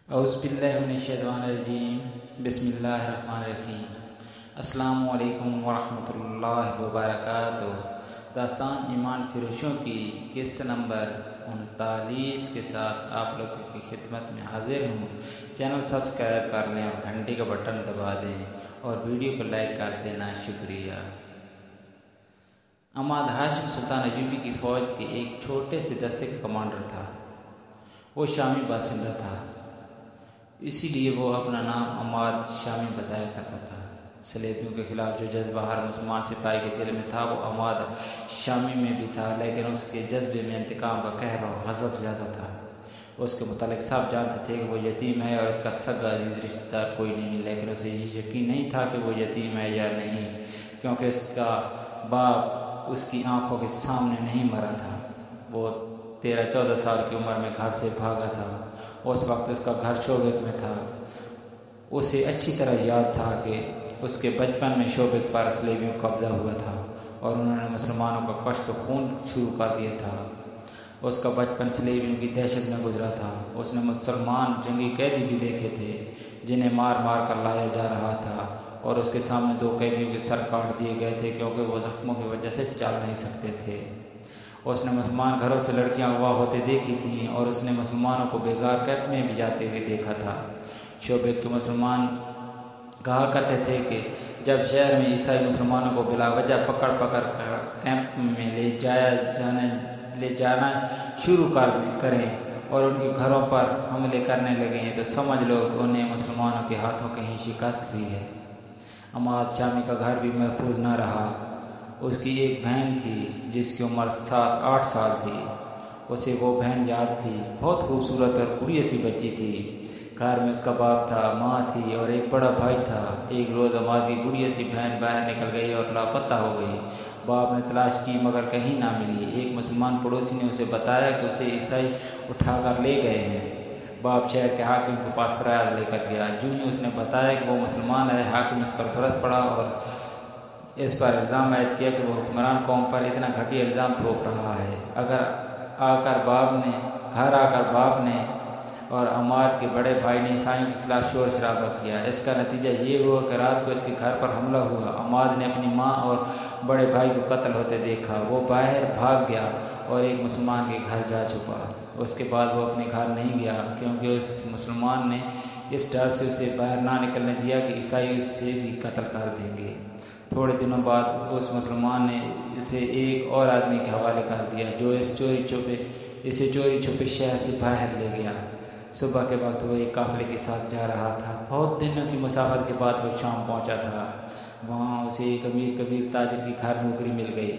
औज़ुबिल्लाहिमिनश्शैतानिर्रजीम बिस्मिल्लाहिर्रहमानिर्रहीम। अस्सलामु अलैकुम वरहमतुल्लाहि वबरकातुहू। दास्तान ईमान फ़रोशों की किस्त नंबर 39 के साथ आप लोगों की खिदमत में हाजिर हूँ। चैनल सब्सक्राइब कर लें और घंटी का बटन दबा दें और वीडियो को लाइक कर देना शुक्रिया। अमाद हाशिम सुल्तान अयूबी की फ़ौज के एक छोटे से दस्ते का कमांडर था। वो शामी बासिंदा था, इसीलिए वो अपना नाम अमाद शामी बताया करता था। सलेबियों के खिलाफ जो जज्बा हर मुसलमान सिपाही के दिल में था वो अमाद शामी में भी था, लेकिन उसके जज्बे में इंतकाम का कहर और गज़ब ज़्यादा था। उसके मुतालिक सब जानते थे कि वो यतीम है और उसका सगा अजीज़ रिश्तेदार कोई नहीं, लेकिन उसे ये यकीन नहीं था कि वो यतीम है या नहीं, क्योंकि उसका बाप उसकी आंखों के सामने नहीं मरा था। वो 13-14 साल की उम्र में घर से भागा था। उस वक्त उसका घर शोबक में था। उसे अच्छी तरह याद था कि उसके बचपन में शोबक पर सलेबियों का कब्जा हुआ था और उन्होंने मुसलमानों का कष्ट खून शुरू कर दिया था। उसका बचपन सलेबियों की दहशत में गुजरा था। उसने मुसलमान जंगी कैदी भी देखे थे जिन्हें मार मार कर लाया जा रहा था और उसके सामने 2 कैदियों के सर काट दिए गए थे क्योंकि वो ज़ख्मों की वजह से चल नहीं सकते थे। उसने मुसलमान घरों से लड़कियां अगवा होते देखी थीं और उसने मुसलमानों को बेगार कैंप में भी जाते हुए देखा था। शोबक के मुसलमान कहा करते थे कि जब शहर में ईसाई मुसलमानों को बिला वजह पकड़ पकड़ कर कैंप में ले जाना शुरू करें और उनके घरों पर हमले करने लगें तो समझ लो कि उन्हें मुसलमानों के हाथों कहीं शिकस्त हुई है। अमाद शामी का घर भी महफूज न रहा। उसकी एक बहन थी जिसकी उम्र 7-8 साल थी। उसे वो बहन याद थी। बहुत खूबसूरत और कुड़ी सी बच्ची थी। घर में उसका बाप था, माँ थी और एक बड़ा भाई था। एक रोज़ अमाद की गुड़िया सी बहन बाहर निकल गई और लापता हो गई। बाप ने तलाश की मगर कहीं ना मिली। एक मुसलमान पड़ोसी ने उसे बताया कि उसे ईसाई उठाकर ले गए हैं। बाप शहर के हाकिम के पास फरियाद लेकर गया। जो ही उसने बताया कि वो मुसलमान है, हाकिम इस पर बरस पड़ा और इस पर इल्ज़ाम आयद किया कि वो हुक्मरान कौम पर इतना घटिया इल्ज़ाम थोप रहा है। घर आकर बाप ने और अमाद के बड़े भाई ने ईसाइयों के खिलाफ शोर शराबा किया। इसका नतीजा ये हुआ कि रात को इसके घर पर हमला हुआ। अमाद ने अपनी माँ और बड़े भाई को कत्ल होते देखा। वो बाहर भाग गया और एक मुसलमान के घर जा छुपा। उसके बाद वो अपने घर नहीं गया क्योंकि उस मुसलमान ने इस डर से उसे बाहर ना निकलने दिया कि ईसाई उससे भी कत्ल कर देंगे। थोड़े दिनों बाद उस मुसलमान ने इसे एक और आदमी के हवाले कर दिया जो इसे चोरी छुपे शहर से बाहर ले गया। सुबह के वक्त वो एक काफ़िले के साथ जा रहा था। बहुत दिनों की मुसाफत के बाद वो शाम पहुंचा था। वहाँ उसे एक अमीर कबीर ताजिर की घर नौकरी मिल गई।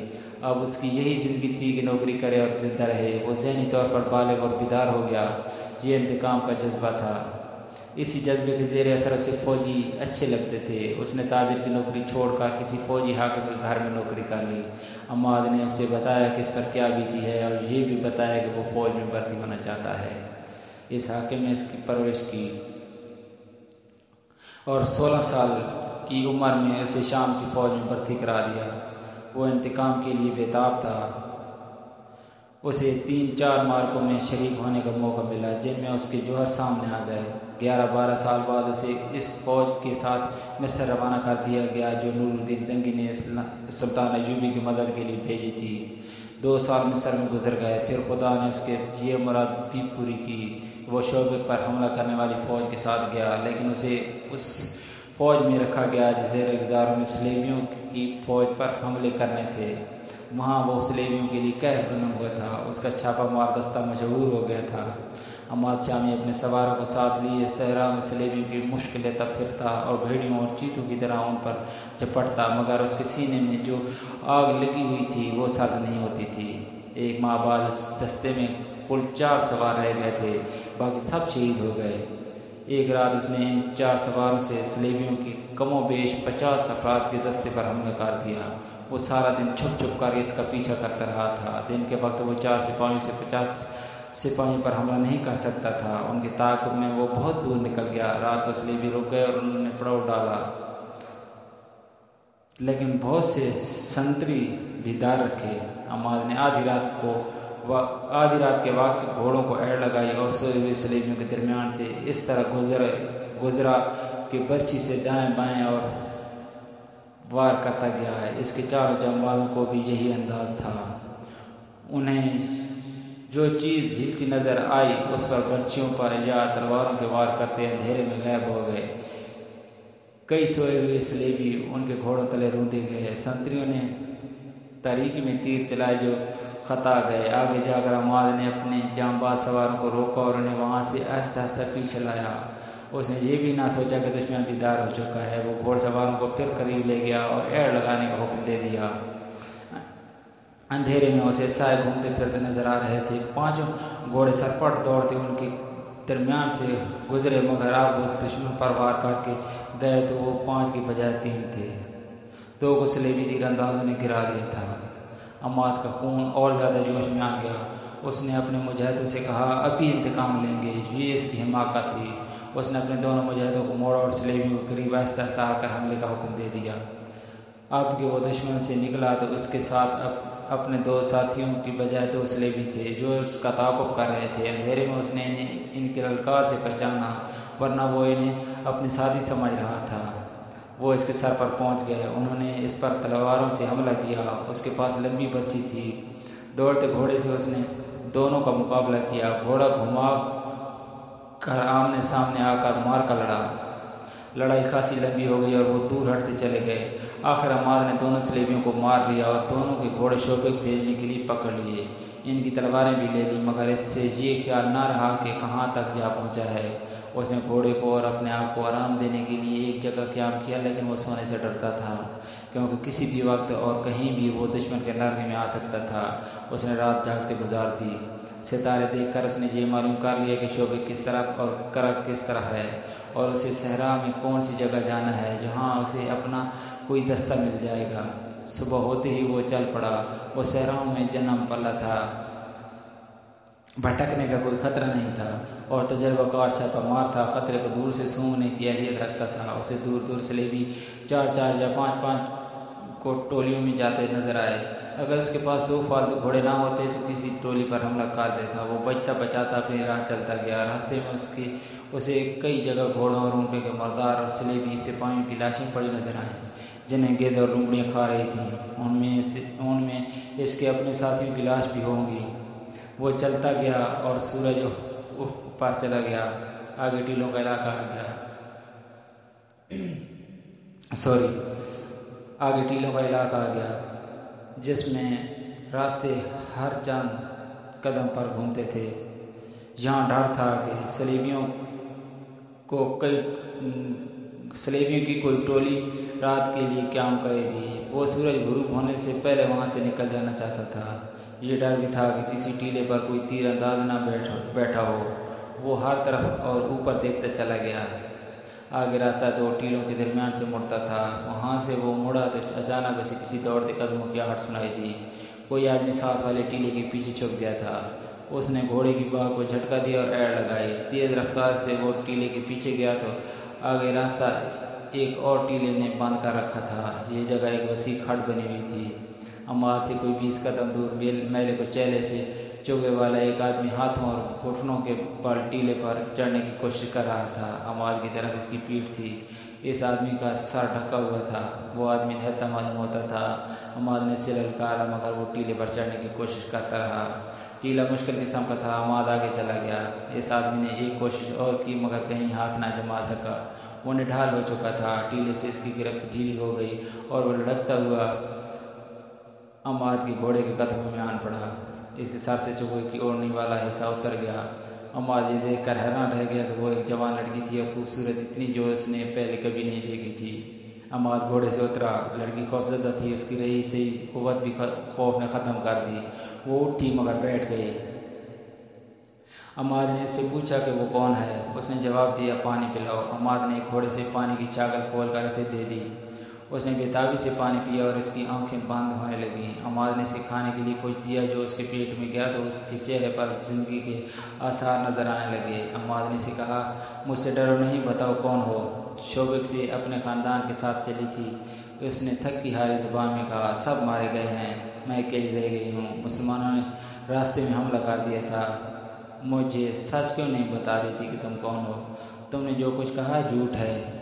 अब उसकी यही ज़िंदगी थी कि नौकरी करे और ज़िंदा रहे। वो ज़हनी तौर पर बालिग और बेदार हो गया। ये इंतकाम का जज्बा था। इसी जज्बे के ज़ेर असर उसे फ़ौजी अच्छे लगते थे। उसने ताजिर की नौकरी छोड़कर किसी फ़ौजी हाकिम के घर में नौकरी कर ली। अमाद ने उसे बताया कि इस पर क्या बीती है और ये भी बताया कि वो फ़ौज में भर्ती होना चाहता है। इस हाकिम ने इसकी परवरिश की और 16 साल की उम्र में उसे शाम की फ़ौज में भर्ती करा दिया। वो इंतकाम के लिए बेताब था। उसे 3-4 मार्कों में शरीक होने का मौका मिला जिनमें उसके जौहर सामने आ गए। 11-12 साल बाद उसे इस फ़ौज के साथ मिस्र रवाना कर दिया गया जो नूरुद्दीन जंगी ने सुल्तान अयूबी की मदद के लिए भेजी थी। 2 साल मिस्र में गुजर गए। फिर खुदा ने उसके ये मुराद भी पूरी की। वो शोबक पर हमला करने वाली फ़ौज के साथ गया, लेकिन उसे उस फ़ौज में रखा गया जिसे रेगिस्तानों में सलेबियों की फ़ौज पर हमले करने थे। वहाँ वो सलेबियों के लिए कहर बना हुआ था। उसका छापा मार दस्ता मशहूर हो गया था। अमाद शामी अपने सवारों को साथ लिए सहरा में सलेबियों की मुश्किल लेता फिरता और भेड़ियों और चीतों की तरह उन पर झपटता, मगर उसके सीने में जो आग लगी हुई थी वो सर्द नहीं होती थी। एक माह बाद उस दस्ते में कुल 4 सवार रह गए थे, बाकी सब शहीद हो गए। एक रात उसने इन 4 सवारों से सलेबियों की कमोबेश 50 अफराद के दस्ते पर हमला कर दिया। वो सारा दिन छुप छुप कर इसका पीछा करता रहा था। दिन के वक्त वो 4 सिपाहियों से 50 सिपाहियों पर हमला नहीं कर सकता था। उनके ताक़ुब में वो बहुत दूर निकल गया। रात को सलेबी रुक गए और उन्होंने पड़ाव डाला, लेकिन बहुत से संतरी भी दार रखे। अमाद ने आधी रात को आधी रात के वक्त घोड़ों को ऐड़ लगाई और सोए हुए सलेबियों के दरमियान से इस तरह गुजरा कि बर्छी से दाएं बाएं और वार करता गया है। इसके चारों जमालों को भी यही अंदाज था। उन्हें जो चीज़ हिलती नजर आई उस पर बर्छियों पर या तलवारों के वार करते अंधेरे में गायब हो गए। कई सोए हुए सलेबी उनके घोड़ों तले रूंधे गए। संतरियों ने तारीकी में तीर चलाए जो खता गए। आगे जाकर अमाद ने अपने जांबाज सवारों को रोका और उन्हें वहाँ से आहिस्ता आहिस्ता पीछे लाया। उसने ये भी ना सोचा कि दुश्मन बेदार हो चुका है। वो घोड़सवारों को फिर करीब ले गया और ऐड़ लगाने का हुक्म दे दिया। अंधेरे में उसे साए घूमते फिरते नजर आ रहे थे। पांचों घोड़े सरपट दौड़ते उनके दरमियान से गुजरे, मगर अब वो दुश्मन पर वार करके गए तो वो 5 की बजाय 3 थे। 2 को सलेबी तीरंदाजों ने गिरा लिया था। अमाद का खून और ज़्यादा जोश में आ गया। उसने अपने मुजाहिदों से कहा, अभी इंतकाम लेंगे। ये इसकी हिमाकत थी। उसने अपने दोनों मुजाहिदों को मोड़ा और सलेबियों के करीब आहिस्ता आहिस्ता आकर हमले का हुक्म दे दिया। अब कि वो दुश्मन से निकला तो उसके साथ अपने 2 साथियों की बजाय 2 सलेबी थे जो उसका ताक़ुब कर रहे थे। अंधेरे में उसने इन्हें इनके ललकार से पहचाना, वरना वो इन्हें अपने साथी समझ रहा था। वो इसके सर पर पहुंच गए। उन्होंने इस पर तलवारों से हमला किया। उसके पास लंबी बर्छी थी। दौड़ते घोड़े से उसने दोनों का मुकाबला किया। घोड़ा घुमा कर आमने सामने आकर मार कर लड़ा। लड़ाई खासी लंबी हो गई और वो दूर हटते चले गए। आखिर अमाद ने दोनों सलेबियों को मार लिया और दोनों के घोड़े शोबे भेजने के लिए पकड़ लिए। इनकी तलवारें भी ले ली, मगर इससे ये ख्याल ना रहा कि कहाँ तक जा पहुँचा है। उसने घोड़े को और अपने आप को आराम देने के लिए एक जगह क़याम किया, लेकिन वो सोने से डरता था क्योंकि किसी भी वक्त और कहीं भी वो दुश्मन के नरगे में आ सकता था। उसने रात जागते गुजार दी। सितारे देखकर उसने ये मालूम कर लिया कि शोबे किस तरफ और करक किस तरह है और उसे सहरा में कौन सी जगह जाना है जहाँ उसे अपना कोई दस्ता मिल जाएगा। सुबह होते ही वो चल पड़ा। वो सहराओं में जन्म पला था, भटकने का कोई खतरा नहीं था और तजर्बाकार छापामार था। खतरे को दूर से सूंघने की अहलियत रखता था। उसे दूर दूर सलेबी 4-4 या 5-5 को टोलियों में जाते नजर आए। अगर उसके पास 2 फालतू घोड़े ना होते तो किसी टोली पर हमला कर देता। वो बचता बचाता अपनी राह चलता गया। रास्ते में उसे कई जगह घोड़ों और ऊँटों के मर्दार और सलेबी सिपाहियों की लाशें पड़ी नजर आईं जिन्हें गेंद और लुमड़ियाँ खा रही थीं। उनमें इसके अपने साथियों की लाश भी होंगी। वो चलता गया और सूरज ऊपर चला गया। आगे टीलों का इलाका आ गया। आगे टीलों का इलाका आ गया जिसमें रास्ते हर चंद कदम पर घूमते थे। यहाँ डर था कि सलेबियों की कोई टोली रात के लिए क़याम करेगी। वो सूरज गुरूब होने से पहले वहाँ से निकल जाना चाहता था। ये डर भी था कि किसी टीले पर कोई तीरंदाज ना बैठा हो। वो हर तरफ और ऊपर देखता चला गया। आगे रास्ता 2 टीलों के दरमियान से मुड़ता था। वहाँ से वो मुड़ा तो अचानक उसे किसी दौड़ते कदमों की आहट सुनाई दी। कोई आदमी साथ वाले टीले के पीछे छुप गया था। उसने घोड़े की बाह को झटका दिया और ऐड़ लगाई। तेज़ रफ्तार से वो टीले के पीछे गया तो आगे रास्ता एक और टीले ने बंद कर रखा था। ये जगह एक वसी खड्ड बनी हुई थी। अमाद से कोई 20 कदम दूर मेले को चेले से चुगे वाला एक आदमी हाथों और घुटनों के बल टीले पर चढ़ने की कोशिश कर रहा था। अमाद की तरफ इसकी पीठ थी। इस आदमी का सर ढका हुआ था। वो आदमी निहत्था मालूम होता था। अमाद ने सिर ललकारा, मगर वो टीले पर चढ़ने की कोशिश करता रहा। टीला मुश्किल किस्म का था। अमाद आगे चला गया। इस आदमी ने एक कोशिश और की, मगर कहीं हाथ ना जमा सका। वो निढाल हो चुका था। टीले से इसकी गिरफ्त ढीली हो गई और वो लड़कता हुआ अमाद के घोड़े के कदमों में आन पड़ा। इसके सर से चुगे की ओढ़ने वाला हिस्सा उतर गया। अमाद ये देखकर हैरान रह गया कि वो एक जवान लड़की थी और खूबसूरत इतनी जो उसने पहले कभी नहीं देखी थी। अमाद घोड़े से उतरा। लड़की खौफजदा थी। उसकी रही से कुव्वत भी खौफ ने ख़त्म कर दी। वो उठी मगर बैठ गई। अमाद ने इससे पूछा कि वो कौन है। उसने जवाब दिया, पानी पिलाओ। अमाद ने घोड़े से पानी की छागल खोलकर इसे दे दी। उसने बेताबी से पानी पिया और इसकी आंखें बंद होने लगीं। अमाद ने इसे खाने के लिए कुछ दिया जो उसके पेट में गया तो उसके चेहरे पर ज़िंदगी के आसार नजर आने लगे। अमाद ने इसे कहा, मुझसे डरो नहीं, बताओ कौन हो। शोबक से अपने ख़ानदान के साथ चली थी। उसने थकी हारी ज़ुबान में कहा, सब मारे गए हैं, मैं अकेली रह गई हूँ। मुसलमानों ने रास्ते में हमला कर दिया था। मुझे सच क्यों नहीं बता देती कि तुम कौन हो? तुमने जो कुछ कहा झूठ है।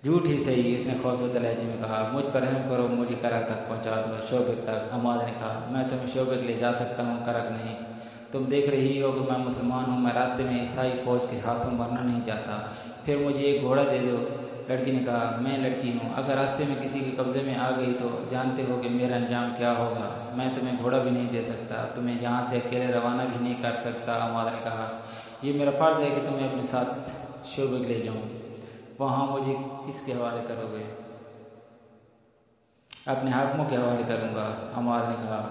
झूठ ही सही, इसने खौफजदा लहजे में कहा। मुझ पर रहम करो, मुझे करक तक पहुंचा दो, शोबक तक। अमाद ने कहा, मैं तुम्हें शोबक ले जा सकता हूँ, करक नहीं। तुम देख रही हो कि मैं मुसलमान हूँ, मैं रास्ते में ईसाई फौज के हाथों मरना नहीं चाहता। फिर मुझे एक घोड़ा दे दो। लड़की ने कहा, मैं लड़की हूँ, अगर रास्ते में किसी के कब्जे में आ गई तो जानते हो कि मेरा अंजाम क्या होगा। मैं तुम्हें घोड़ा भी नहीं दे सकता, तुम्हें यहाँ से अकेले रवाना भी नहीं कर सकता। अमाद ने कहा, ये मेरा फ़र्ज़ है कि तुम्हें अपने साथ शोबक ले जाऊँ। वहाँ मुझे किसके हवाले करोगे? अपने हाकिमों के हवाले करूँगा, अमाद ने कहा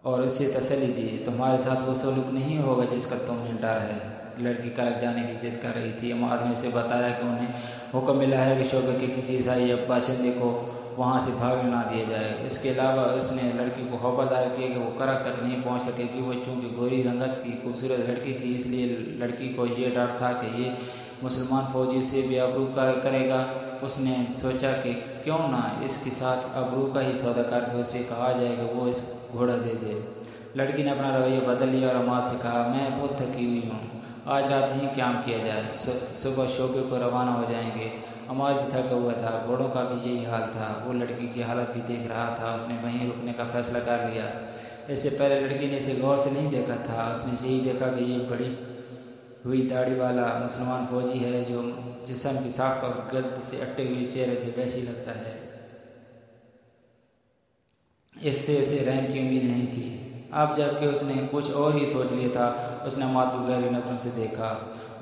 और उसे तसल्ली दी। तुम्हारे साथ वो सलूक नहीं होगा जिसका तुम्हें डर है। लड़की करक जाने की जिद कर रही थी। अमाद ने उसे बताया कि उन्हें हुक्म मिला है कि शोबे के किसी ईसाई या बाशिंदे को वहाँ से भागने ना दिया जाए। इसके अलावा उसने लड़की को खबरदार किया कि वो करक तक नहीं पहुँच सकेगी। वो चूँकि गोरी रंगत की खूबसूरत लड़की थी, इसलिए लड़की को ये डर था कि ये मुसलमान फौजी से भी अबरू करेगा। उसने सोचा कि क्यों ना इसके साथ अबरू का ही सौदा करके उसे कहा जाए कि वो इस घोड़ा दे दे। लड़की ने अपना रवैया बदल लिया और अमाद से कहा, मैं बहुत थकी हुई हूँ, आज रात ही क्याम किया जाए, सुबह शोबे को रवाना हो जाएंगे। अमाद भी थका हुआ था, घोड़ों का भी यही हाल था। वो लड़की की हालत भी देख रहा था। उसने वहीं रुकने का फैसला कर लिया। इससे पहले लड़की ने इसे गौर से नहीं देखा था। उसने यही देखा कि ये बड़ी हुई दाढ़ी वाला मुसलमान फौजी है जो जिस्म की साख्त और गर्द से अट्टे हुए चेहरे से वैसी लगता है। इससे इसे रहम की उम्मीद नहीं थी। अब जबकि उसने कुछ और ही सोच लिया था, उसने अमाद को गहरी नज़रों से देखा।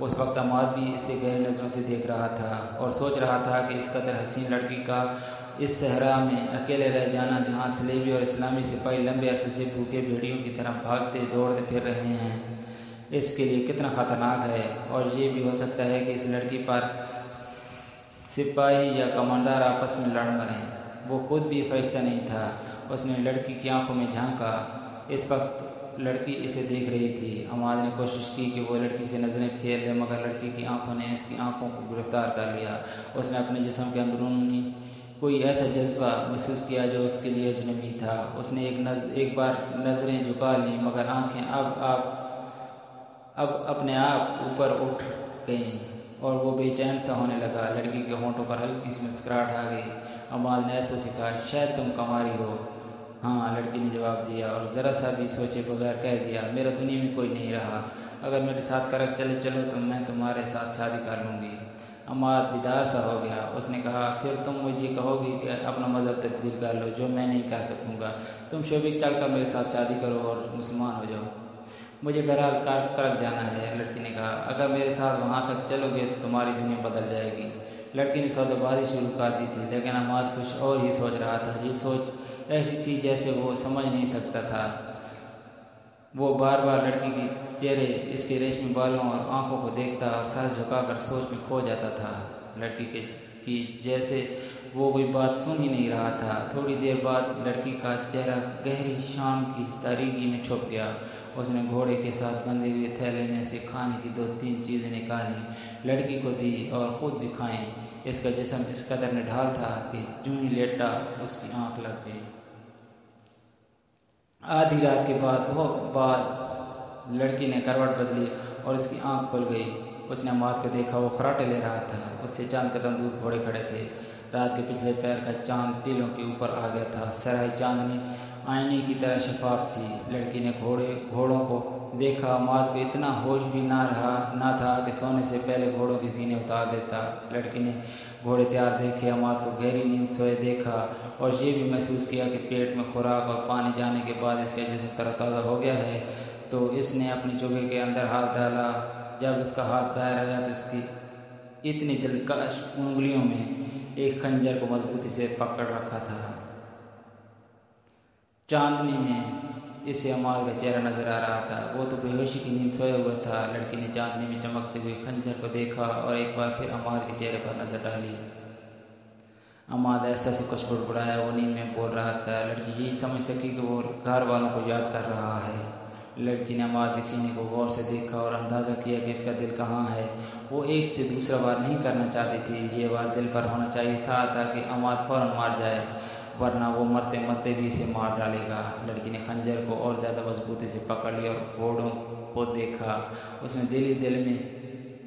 उस वक्त अमाद भी इसे गहरी नज़रों से देख रहा था और सोच रहा था कि इस कदर हसीन लड़की का इस सहरा में अकेले रह जाना, जहाँ सलेबी और इस्लामी सिपाही लंबे अरसे से भूखे भेड़ियों की तरह भागते दौड़ते फिर रहे हैं, इसके लिए कितना ख़तरनाक है। और ये भी हो सकता है कि इस लड़की पर सिपाही या कमांडर आपस में लड़ मरें। वो खुद भी फरिश्ता नहीं था। उसने लड़की की आंखों में झांका। इस वक्त लड़की इसे देख रही थी। अमाद ने कोशिश की कि वो लड़की से नज़रें फेर ले, मगर लड़की की आंखों ने इसकी आंखों को गिरफ्तार कर लिया। उसने अपने जिस्म के अंदरूनी कोई ऐसा जज्बा महसूस किया जो उसके लिए अजनबी था। उसने एक बार नज़रें झुका लीं, मगर आंखें अब अपने आप ऊपर उठ गईं और वो बेचैन सा होने लगा। लड़की के होंठों पर हल्की सी मुस्कुराहट आ गई। अमाद ने ऐसा से कहा, शायद तुम कमारी हो। हाँ, लड़की ने जवाब दिया और ज़रा सा भी सोचे बगैर कह दिया, मेरा दुनिया में कोई नहीं रहा। अगर मेरे साथ करक चलो तो मैं तुम्हारे साथ शादी कर लूँगी। अमाद दीदार सा हो गया। उसने कहा, फिर तुम मुझे कहोगी कि अपना मज़हब तब्दील कर लो, जो मैं नहीं कर सकूँगा। तुम शोबिक चलकर मेरे साथ शादी करो और मुसलमान हो जाओ। मुझे बहरहाल करक जाना है, लड़की ने कहा। अगर मेरे साथ वहाँ तक चलोगे तो तुम्हारी दुनिया बदल जाएगी। लड़की ने सौदेबाजी शुरू कर दी थी, लेकिन अमाद कुछ और ही सोच रहा था। ये सोच ऐसी थी जैसे वो समझ नहीं सकता था। वो बार बार लड़की के चेहरे, इसके रेशमी बालों और आंखों को देखता और सर झुकाकर सोच में खो जाता था। लड़की की जैसे वो कोई बात सुन ही नहीं रहा था। थोड़ी देर बाद लड़की का चेहरा गहरी शाम की तारीकी में छुप गया। उसने घोड़े के साथ बंधे हुए थैले में से खाने की 2-3 चीज़ें निकाली, लड़की को दी और ख़ुद भी खाएं। इसका जिस्म इस कदर निढाल था कि जूं ही लेटा उसकी आंख लग गई। आधी रात के बाद लड़की ने करवट बदली और उसकी आंख खुल गई। उसने अमाद को देखा, वो खराटे ले रहा था। उससे चांद कदम दूर घोड़े खड़े थे। रात के पिछले पैर का चांद टीलों के ऊपर आ गया था। सराय चांदनी आईने की तरह शफाफ थी। लड़की ने घोड़ों को देखा। अमाद को इतना होश भी ना था कि सोने से पहले घोड़ों की सीने उतार देता। लड़की ने घोड़े तैयार देखे, अमाद को गहरी नींद सोए देखा और ये भी महसूस किया कि पेट में खुराक और पानी जाने के बाद इसका जिस्म तरोताज़ा हो गया है। तो इसने अपनी चोगे के अंदर हाथ डाला। जब इसका हाथ दायर आया तो इसकी इतनी दिलकश उंगलियों में एक खंजर को मजबूती से पकड़ रखा था। चांदनी में इसे अमाद का चेहरा नजर आ रहा था। वो तो बेहोशी की नींद सोया हुआ था। लड़की ने चांदनी में चमकते हुए खंजर को देखा और एक बार फिर अमाद के चेहरे पर नजर डाली। अमाद ऐसा से कुछ बुड़बुड़ाया। वो नींद में बोल रहा था। लड़की यही समझ सकी कि वो घर वालों को याद कर रहा है। लड़की ने अमाद के सीने को गौर से देखा और अंदाज़ा किया कि इसका दिल कहाँ है। वो एक से दूसरा वार नहीं करना चाहती थी। ये वार दिल पर होना चाहिए था ताकि अमाद फ़ौरन मार जाए। वरना वो मरते मरते भी इसे मार डालेगा। लड़की ने खंजर को और ज़्यादा मजबूती से पकड़ लिया और घोड़ों को देखा। उसने दिल ही दिल में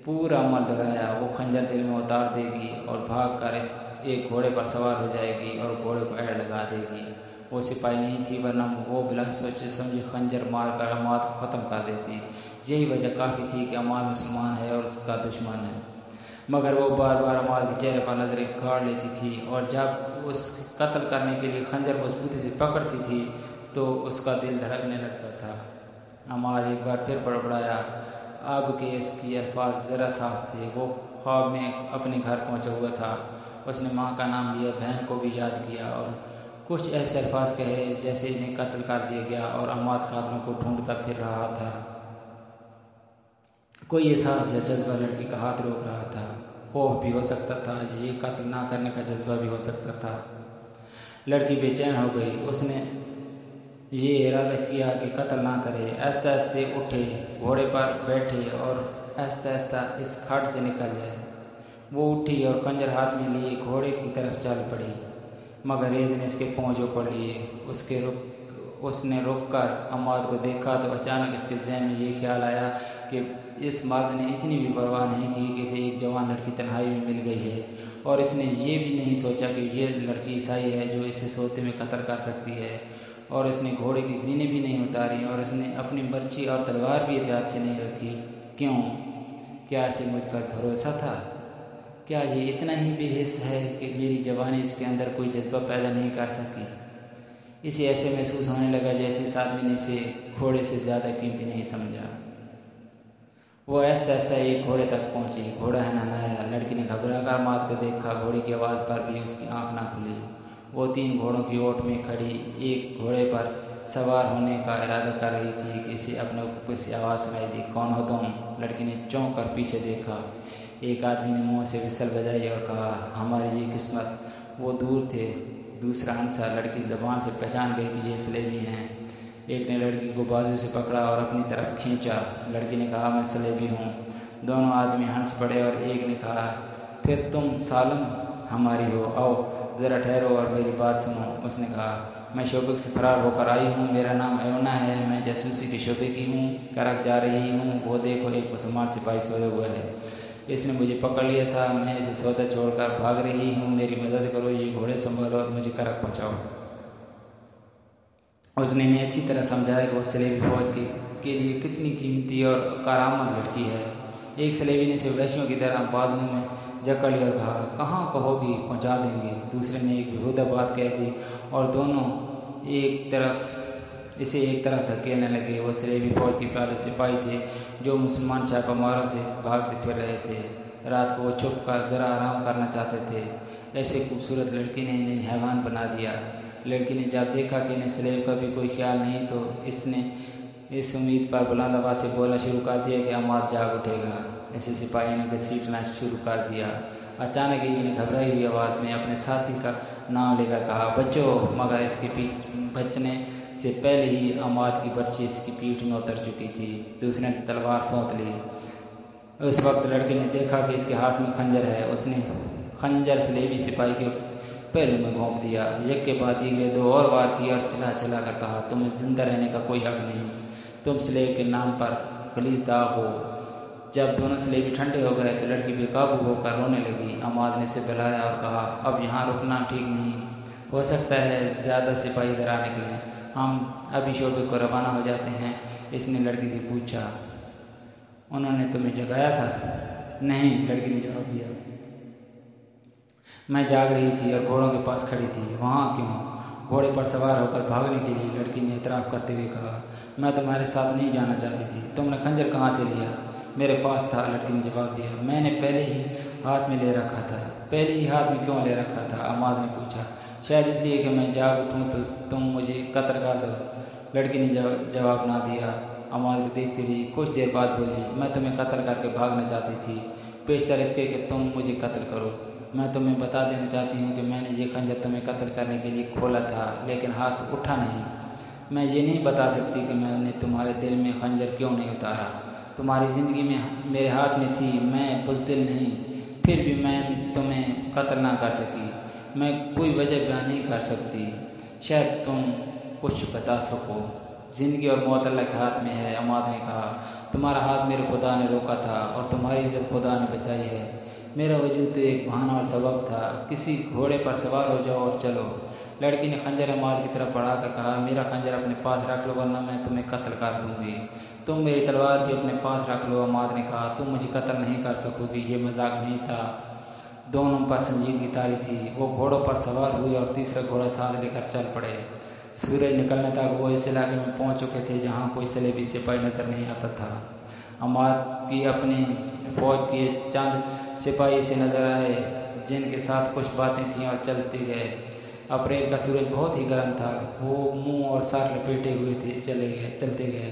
पूरा अमल दोहराया, वो खंजर दिल में उतार देगी और भागकर इस एक घोड़े पर सवार हो जाएगी और घोड़े को ऐड लगा देगी। वो सिपाही नहीं थी, वरना वो बिला सोचे समझे खंजर मार कर अमाद को ख़त्म कर देती। यही वजह काफ़ी थी कि अमाद मुसलमान है और उसका दुश्मन है, मगर वो बार बार अमाद के चेहरे पर नजरें गाड़ लेती थी और जब उस कत्ल करने के लिए खंजर मजबूती से पकड़ती थी तो उसका दिल धड़कने लगता था। अमाद एक बार फिर बड़बड़ाया। अब के इसकी अल्फाज ज़रा साफ थे। वो ख्वाब में अपने घर पहुंचा हुआ था। उसने माँ का नाम लिया, बहन को भी याद किया और कुछ ऐसे अल्फाज कहे जैसे इन्हें कत्ल कर दिया गया और अमाद कातलों को ढूंढता फिर रहा था। कोई एहसास या जज्बा लड़की का हाथ रोक रहा था। खौफ भी हो सकता था, ये कत्ल ना करने का जज्बा भी हो सकता था। लड़की बेचैन हो गई। उसने ये इरादा किया कि कत्ल ना करे। आहिस्ता से उठे, घोड़े पर बैठे और आहिस्ता आहिस्ता इस खाट से निकल जाए। वो उठी और खंजर हाथ में लिए घोड़े की तरफ चल पड़ी, मगर एक दिन इसके पाँव जो पड़ लिए। उसने रुककर अमाद को देखा तो अचानक इसके जहन में ये ख्याल आया कि इस मर्द ने इतनी भी परवाह नहीं की कि इसे एक जवान लड़की तन्हाई में मिल गई है, और इसने ये भी नहीं सोचा कि ये लड़की ईसाई है जो इसे सोते में कत्ल कर सकती है। और इसने घोड़े की जीनें भी नहीं उतारी और इसने अपनी बर्ची और तलवार भी एहतियात से नहीं रखी। क्यों? क्या इसे मुझ पर भरोसा था? क्या ये इतना ही बेहिस है कि मेरी जवानी इसके अंदर कोई जज्बा पैदा नहीं कर सकी? इसे ऐसे महसूस होने लगा जैसे इस आदमी ने इसे घोड़े से ज़्यादा कीमती नहीं समझा। वो आहिस्ता आहिस्ता एक घोड़े तक पहुंची। घोड़ा है नहाया। लड़की ने घबराकर अमाद को देखा। घोड़े की आवाज़ पर भी उसकी आंख ना खुली। वो 3 घोड़ों की ओट में खड़ी एक घोड़े पर सवार होने का इरादा कर रही थी कि इसे अपने ऊपर से आवाज़ सुनाई दी, कौन हो तुम? लड़की ने चौंक कर पीछे देखा। एक आदमी ने मुँह से विसल बजाई और कहा, हमारी जी किस्मत। वो दूर थे। दूसरा अंसार लड़की ज़बान से पहचान गई कि ये सलेबी हैं। एक ने लड़की को बाजू से पकड़ा और अपनी तरफ खींचा। लड़की ने कहा, मैं सलेबी हूँ। दोनों आदमी हंस पड़े और एक ने कहा, फिर तुम सालम हमारी हो, आओ ज़रा ठहरो और मेरी बात सुनो। उसने कहा, मैं शोबे से फरार होकर आई हूँ, मेरा नाम एवना है, मैं जासूसी के शोबे की हूँ, करक जा रही हूँ। वो देखो एक मुसलमान सिपाही सोया हुआ है, इसने मुझे पकड़ लिया था, मैं इसे सौदा छोड़कर भाग रही हूँ, मेरी मदद करो, ये घोड़े संभालो और मुझे करक पहुँचाओ। उसने इन्हें अच्छी तरह समझाया कि वो सलेबी फौज के लिए कितनी कीमती और कारामद लड़की है। एक सलेबी ने इसे वैश्यों की तरह बाजू में जकड़ लिया और कहा, कहाँ कहोगी, पहुँचा देंगे। दूसरे ने एक बेहुदा बात कह दी और दोनों इसे एक तरफ धकेलने लगे। वो सलेबी फौज के प्यारे सिपाही थे जो मुसलमान छापामारों से भागते फिर रहे थे। रात को वो छुप कर ज़रा आराम करना चाहते थे। ऐसे खूबसूरत लड़की ने इन्हें हैवान बना दिया। लड़की ने जब देखा कि इन्हें सलेब का भी कोई ख्याल नहीं तो इसने इस उम्मीद पर बुलंद आवाज़ से बोलना शुरू कर दिया कि अमाद जाग उठेगा। ऐसे सिपाही ने घसीटना शुरू कर दिया। अचानक एक ने घबराई हुई आवाज़ में अपने साथी का नाम लेकर कहा, बच्चों, मगर इसके बचने से पहले ही अमाद की बर्ची इसकी पीठ में उतर चुकी थी। दूसरे ने तलवार सौंत ली। उस वक्त लड़के ने देखा कि इसके हाथ में खंजर है। उसने खंजर सलेबी सिपाही के पहलू में घोंप दिया। एक के बाद दीगरे 2 और वार किए और चिल्ला चिल्ला कर कहा, तुम्हें जिंदा रहने का कोई हक नहीं, तुम सलेब के नाम पर खलीस दाग हो। जब दोनों सलेबी ठंडे हो गए तो लड़की बेकाबू होकर रोने लगी। अमाद ने इसे बुलाया और कहा, अब यहाँ रुकना ठीक नहीं, हो सकता है ज़्यादा सिपाही इधर आ निकले, हम अभी शोबे को रवाना हो जाते हैं। इसने लड़की से पूछा, उन्होंने तुम्हें जगाया था? नहीं, लड़की ने जवाब दिया, मैं जाग रही थी और घोड़ों के पास खड़ी थी। वहाँ क्यों? घोड़े पर सवार होकर भागने के लिए, लड़की ने इतराफ़ करते हुए कहा, मैं तुम्हारे साथ नहीं जाना चाहती थी। तुमने खंजर कहाँ से लिया? मेरे पास था, लड़की ने जवाब दिया, मैंने पहले ही हाथ में ले रखा था। पहले ही हाथ में क्यों ले रखा था? अमाद ने पूछा। शायद इसलिए कि मैं जाग उठूँ तो तुम मुझे कत्ल कर दो। लड़की ने जवाब ना दिया। अमाद को देखती रही। कुछ देर बाद बोली, मैं तुम्हें कत्ल करके भागना चाहती थी, पेशतर इसके कि तुम मुझे कत्ल करो। मैं तुम्हें बता देना चाहती हूँ कि मैंने ये खंजर तुम्हें कत्ल करने के लिए खोला था, लेकिन हाथ उठा नहीं। मैं ये नहीं बता सकती कि मैंने तुम्हारे दिल में खंजर क्यों नहीं उतारा। तुम्हारी ज़िंदगी में मेरे हाथ में थी, मैं बुज़दिल नहीं, फिर भी मैं तुम्हें कत्ल ना कर सकी। मैं कोई वजह बयान नहीं कर सकती। शायद तुम कुछ बता सको। ज़िंदगी और मौत अल्लाह के हाथ में है, अमाद ने कहा। तुम्हारा हाथ मेरे खुदा ने रोका था और तुम्हारी इज्जत खुदा ने बचाई है। मेरा वजूद तो एक बहाना और सबब था। किसी घोड़े पर सवार हो जाओ और चलो। लड़की ने खंजर अमाद की तरफ बढ़ा कर कहा, मेरा खंजर अपने पास रख लो वरना मैं तुम्हें कत्ल कर दूंगी। तुम मेरी तलवार भी अपने पास रख लो, अमाद ने कहा। तुम मुझे कत्ल नहीं कर सकोगी, ये मजाक नहीं था। दोनों पर संजीदगी तारी थी। वो घोड़ों पर सवार हुए और तीसरा घोड़ा साथ लेकर चल पड़े। सूरज निकलने तक वो इस इलाके में पहुंच चुके थे जहां कोई सलेबी सिपाही नजर नहीं आता था। अमाद की अपनी फौज के चंद सिपाही से नजर आए जिनके साथ कुछ बातें की और चलते गए। अप्रैल का सूरज बहुत ही गर्म था। वो मुंह और सर लपेटे हुए थे। चलते गए।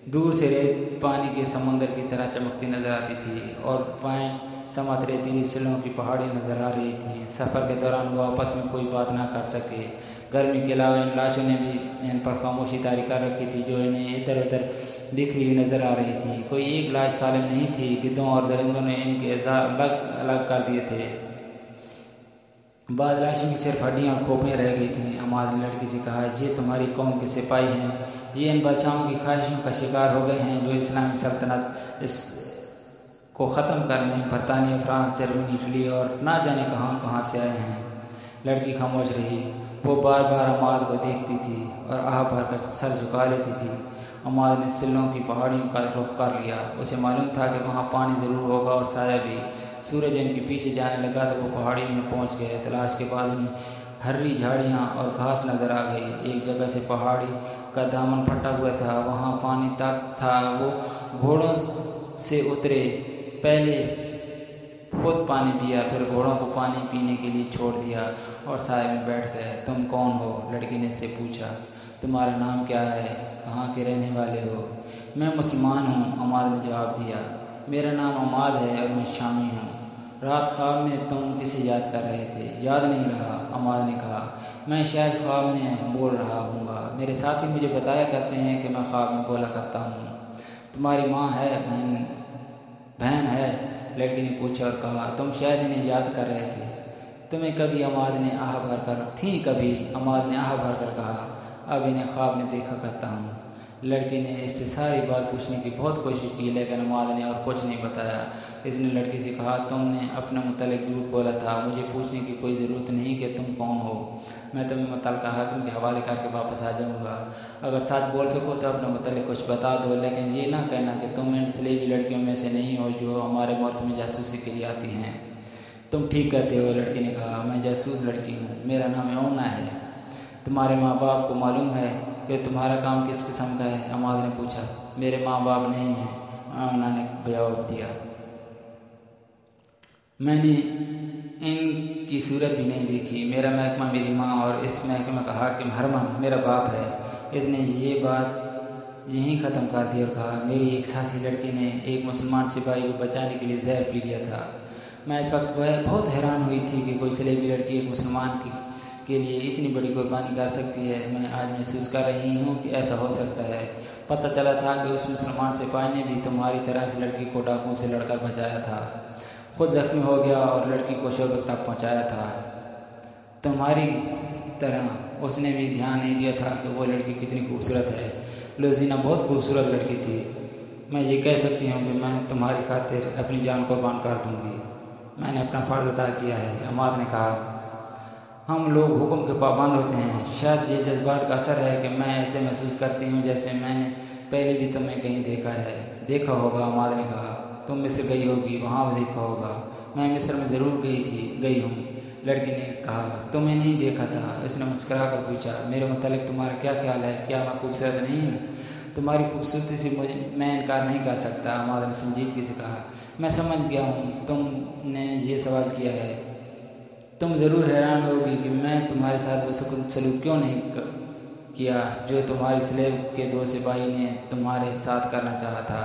दूर से रेत पानी के समंदर की तरह चमकती नजर आती थी और बाएं समात रेतीली सिलों की पहाड़ी नजर आ रही थी। सफ़र के दौरान वो आपस में कोई बात ना कर सके। गर्मी के अलावा इन लाशों ने भी इन पर खामोशी तारी कर रखी थी जो इन्हें इधर उधर बिखरी हुई नजर आ रही थी। कोई एक लाश सालिम नहीं थी। गिद्धों और दरिंदों ने इनके अलग अलग कर दिए थे। बाद लाशों की सिर्फ हड्डियाँ और खोपड़ियाँ रह गई थीं। अमाद ने लड़की से कहा, ये तुम्हारी कौम के सिपाही हैं। ये इन बादशाहों की ख्वाहिशों का शिकार हो गए हैं जो इस्लामी सल्तनत को ख़त्म करने बरतानिया, फ्रांस, जर्मनी, इटली और ना जाने कहाँ से आए हैं। लड़की खामोश रही। वो बार बार अमाद को देखती थी और आह भर कर सर झुका लेती थी। अमाद ने सिलों की पहाड़ियों का रुख कर लिया। उसे मालूम था कि वहाँ पानी ज़रूर होगा और साया भी। सूरज इनके पीछे जाने लगा तो वो पहाड़ियों में पहुँच गए। तलाश के बाद उन्हें हरी झाड़ियाँ और घास नज़र आ गई। एक जगह से पहाड़ी का दामन फटा हुआ था, वहाँ पानी तक था। वो घोड़ों से उतरे, पहले खुद पानी पिया, फिर घोड़ों को पानी पीने के लिए छोड़ दिया और साए में बैठ गए। तुम कौन हो? लड़की ने इससे पूछा। तुम्हारा नाम क्या है? कहाँ के रहने वाले हो? मैं मुसलमान हूँ, अमाद ने जवाब दिया। मेरा नाम अमाद है और मैं शामी हूँ। रात ख्वाब में तुम किसे याद कर रहे थे? याद नहीं रहा, अमाद ने कहा। मैं शायद ख्वाब में बोल रहा हूँगा। मेरे साथी मुझे बताया करते हैं कि मैं ख्वाब में बोला करता हूँ। तुम्हारी माँ है? बहन है? लड़की ने पूछा और कहा, तुम शायद इन्हें याद कर रहे थे। तुम्हें कभी? अमाद ने आह भर कर थी कभी? अमाद ने आह भर कर कहा, अब इन्हें ख्वाब में देखा करता हूँ। लड़की ने इससे सारी बात पूछने की बहुत कोशिश की लेकिन अमाद ने और कुछ नहीं बताया। इसने लड़की से कहा, तुमने अपने मुतालिक झूठ बोला था। मुझे पूछने की कोई ज़रूरत नहीं कि तुम कौन हो। मैं तुम्हें मुताल्लिक़ हाकिम के हवाले करके वापस आ जाऊँगा। अगर सच बोल सको तो अपने मुतालिक कुछ बता दो, लेकिन ये ना कहना कि तुम इन सलेबी लड़कियों में से नहीं हो जो हमारे मुल्क में जासूसी के लिए आती हैं। तुम ठीक कहते हो, लड़की ने कहा। मैं जासूस लड़की हूँ। मेरा नाम यमुना है। तुम्हारे माँ बाप को मालूम है कि तुम्हारा काम किस किस्म का है? अमाद ने पूछा। मेरे माँ बाप नहीं हैं, यमुना ने जवाब दिया। मैंने इनकी सूरत भी नहीं देखी। मेरा महकमा मेरी माँ और इस महकमे का हाकिम हरमन मेरा बाप है। इसने ये बात यहीं ख़त्म कर दी और कहा, मेरी एक साथी लड़की ने एक मुसलमान सिपाही को बचाने के लिए जहर पी लिया था। मैं इस वक्त बहुत हैरान हुई थी कि कोई सलेबी लड़की एक मुसलमान के लिए इतनी बड़ी कुर्बानी कर सकती है। मैं आज महसूस कर रही हूँ कि ऐसा हो सकता है। पता चला था कि उस मुसलमान सिपाही ने भी तुम्हारी तरह से लड़की को डाकुओं से लड़कर बचाया था। खुद जख्मी हो गया और लड़की को शोबक तक पहुँचाया था। तुम्हारी तरह उसने भी ध्यान नहीं दिया था कि वो लड़की कितनी खूबसूरत है। लुज़ीना बहुत खूबसूरत लड़की थी। मैं ये कह सकती हूँ कि मैं तुम्हारी खातिर अपनी जान कुर्बान कर दूँगी। मैंने अपना फ़र्ज़ अदा किया है, अमाद ने कहा। हम लोग हुक्म के पाबंद होते हैं। शायद ये जज्बात का असर है कि मैं ऐसे महसूस करती हूँ जैसे मैंने पहले भी तुम्हें कहीं देखा होगा, अमाद ने कहा। तुम मिस्र गई होगी, वहाँ भी देखा होगा। मैं मिस्र में ज़रूर गई हूँ, लड़की ने कहा। तुम्हें नहीं देखा था, इसने मुस्कुरा कर पूछा। मेरे मुतालिक तुम्हारा क्या ख्याल है? क्या मैं खूबसूरत नहीं हूँ? तुम्हारी खूबसूरती से मैं इनकार नहीं कर सकता, अमाद ने संजीदगी से कहा। मैं समझ गया हूँ तुमने ये सवाल किया है। तुम ज़रूर हैरान होगी कि मैं तुम्हारे साथ वो सलूक क्यों नहीं किया जो तुम्हारी स्लेब के दो सिपाही ने तुम्हारे साथ करना चाहा था।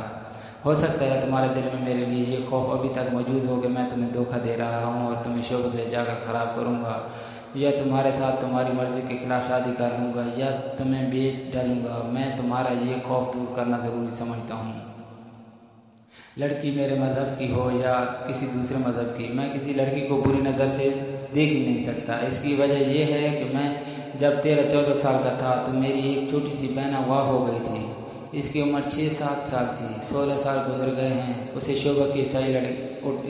हो सकता है तुम्हारे दिल में मेरे लिए ये खौफ अभी तक मौजूद हो कि मैं तुम्हें धोखा दे रहा हूँ और तुम्हें शोबक ले जाकर ख़राब करूँगा, या तुम्हारे साथ तुम्हारी मर्ज़ी के खिलाफ शादी कर लूँगा, या तुम्हें बेच डालूँगा। मैं तुम्हारा ये खौफ दूर करना ज़रूरी समझता हूँ। लड़की मेरे मज़हब की हो या किसी दूसरे मज़हब की, मैं किसी लड़की को बुरी नज़र से देख ही नहीं सकता। इसकी वजह यह है कि मैं जब 13-14 साल का था तो मेरी एक छोटी सी बहन अगवा हो गई थी। इसकी उम्र 6-7 साल थी। 16 साल गुजर गए हैं। उसे शोभा के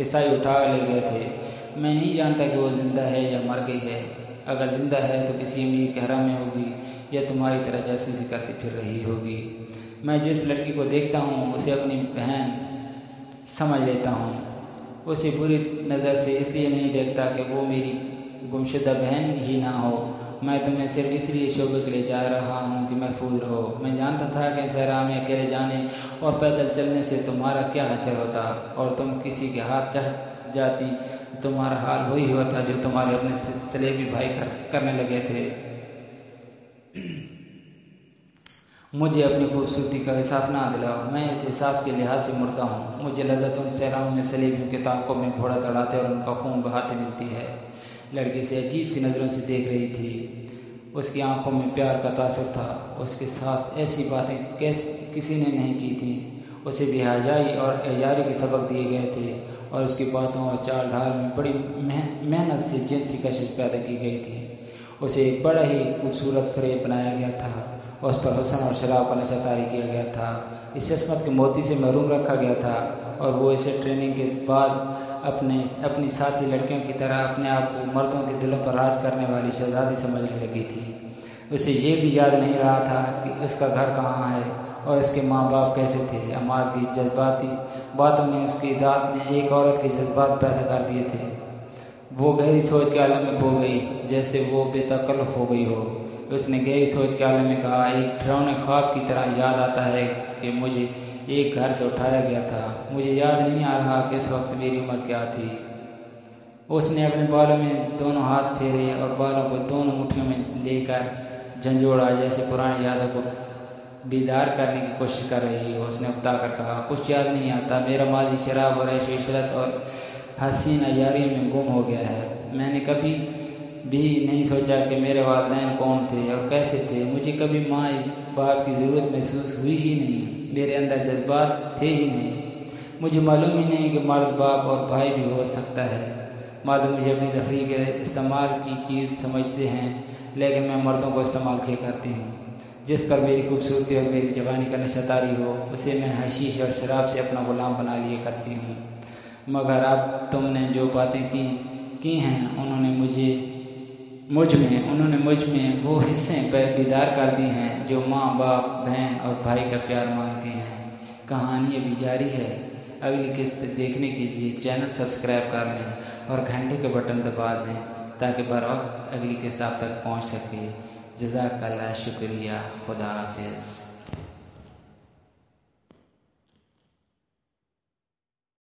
ईसाई उठा ले गए थे। मैं नहीं जानता कि वो ज़िंदा है या मर गई है। अगर ज़िंदा है तो किसी अमीर के हरम में होगी या तुम्हारी तरह जासूसी करती फिर रही होगी। मैं जिस लड़की को देखता हूँ उसे अपनी बहन समझ लेता हूँ। उसे बुरी नज़र से इसलिए नहीं देखता कि वो मेरी गुमशुदा बहन ही ना हो। मैं तुम्हें सिर्फ इसलिए शोभे के लिए जा रहा हूँ कि महफूज रहो। मैं जानता था कि सहरा में अकेले जाने और पैदल चलने से तुम्हारा क्या असर होता, और तुम किसी के हाथ चढ़ जाती तुम्हारा हाल वही होता जो तुम्हारे अपने सलेबी भाई करने लगे थे। मुझे अपनी खूबसूरती का एहसास ना दिलाओ। मैं इस एहसास के लिहाज से मुर्दा हूँ। मुझे लज़्ज़त उन सहराओं में सलेबियों के ताकों में घोड़ा दौड़ाते और उनका खून बहाते मिलती है। लड़की से अजीब सी नज़रों से देख रही थी। उसकी आंखों में प्यार का तासुर था। उसके साथ ऐसी बातें किसी ने नहीं की थी। उसे बेहयाई और एयारी के सबक दिए गए थे और उसकी बातों और चाल ढाल में बड़ी मेहनत से जिनसी कशिश पैदा की गई थी। उसे एक बड़ा ही खूबसूरत फ़रेब बनाया गया था। उस पर हुस्न और शराब का नशा तारी किया गया था। इस इस्मत के मोती से महरूम रखा गया था और वो इसे ट्रेनिंग के बाद अपनी साथी लड़कियों की तरह अपने आप को मर्दों के दिलों पर राज करने वाली शहजादी समझने लगी थी। उसे ये भी याद नहीं रहा था कि उसका घर कहाँ है और उसके माँ बाप कैसे थे। अमाद की जज्बाती बातों ने उसकी दांत में एक औरत के जज्बात पैदा कर दिए थे। वो गहरी सोच के आलम में खो गई, जैसे वो बेतकल्लुफ़ हो गई हो। उसने गहरी सोच के आलम में कहा, एक डरावने ख्वाब की तरह याद आता है कि मुझे एक घर से उठाया गया था। मुझे याद नहीं आ रहा कि इस वक्त मेरी उम्र क्या थी। उसने अपने बालों में दोनों हाथ फेरे और बालों को दोनों मुट्ठियों में लेकर झंझोड़ा, जैसे पुरानी यादों को बेदार करने की कोशिश कर रही हो। उसने उकता कर कहा, कुछ याद नहीं आता। मेरा माजी शराब और ऐशो इशरत और हसीन अयारी में गुम हो गया है। मैंने कभी भी नहीं सोचा कि मेरे वालिदैन कौन थे और कैसे थे। मुझे कभी माँ बाप की ज़रूरत महसूस हुई ही नहीं। मेरे अंदर जज्बात थे ही नहीं। मुझे मालूम ही नहीं कि मर्द बाप और भाई भी हो सकता है। मर्द मुझे अपनी तफरीह के इस्तेमाल की चीज़ समझते हैं, लेकिन मैं मर्दों को इस्तेमाल किया करती हूँ। जिस पर मेरी खूबसूरती और मेरी जवानी का नशा तारी हो, उसे मैं हशीश और शराब से अपना ग़ुलाम बना लिया करती हूँ। मगर अब तुमने जो बातें की हैं उन्होंने मुझ में वो हिस्से बेदार कर दी हैं जो माँ बाप बहन और भाई का प्यार मांगती हैं। कहानी अभी जारी है। अगली किस्त देखने के लिए चैनल सब्सक्राइब कर लें और घंटे के बटन दबा दें ताकि बर वक्त अगली किस्त आप तक पहुँच सके। जज़ाकल्लाह, शुक्रिया, खुदा हाफिज़।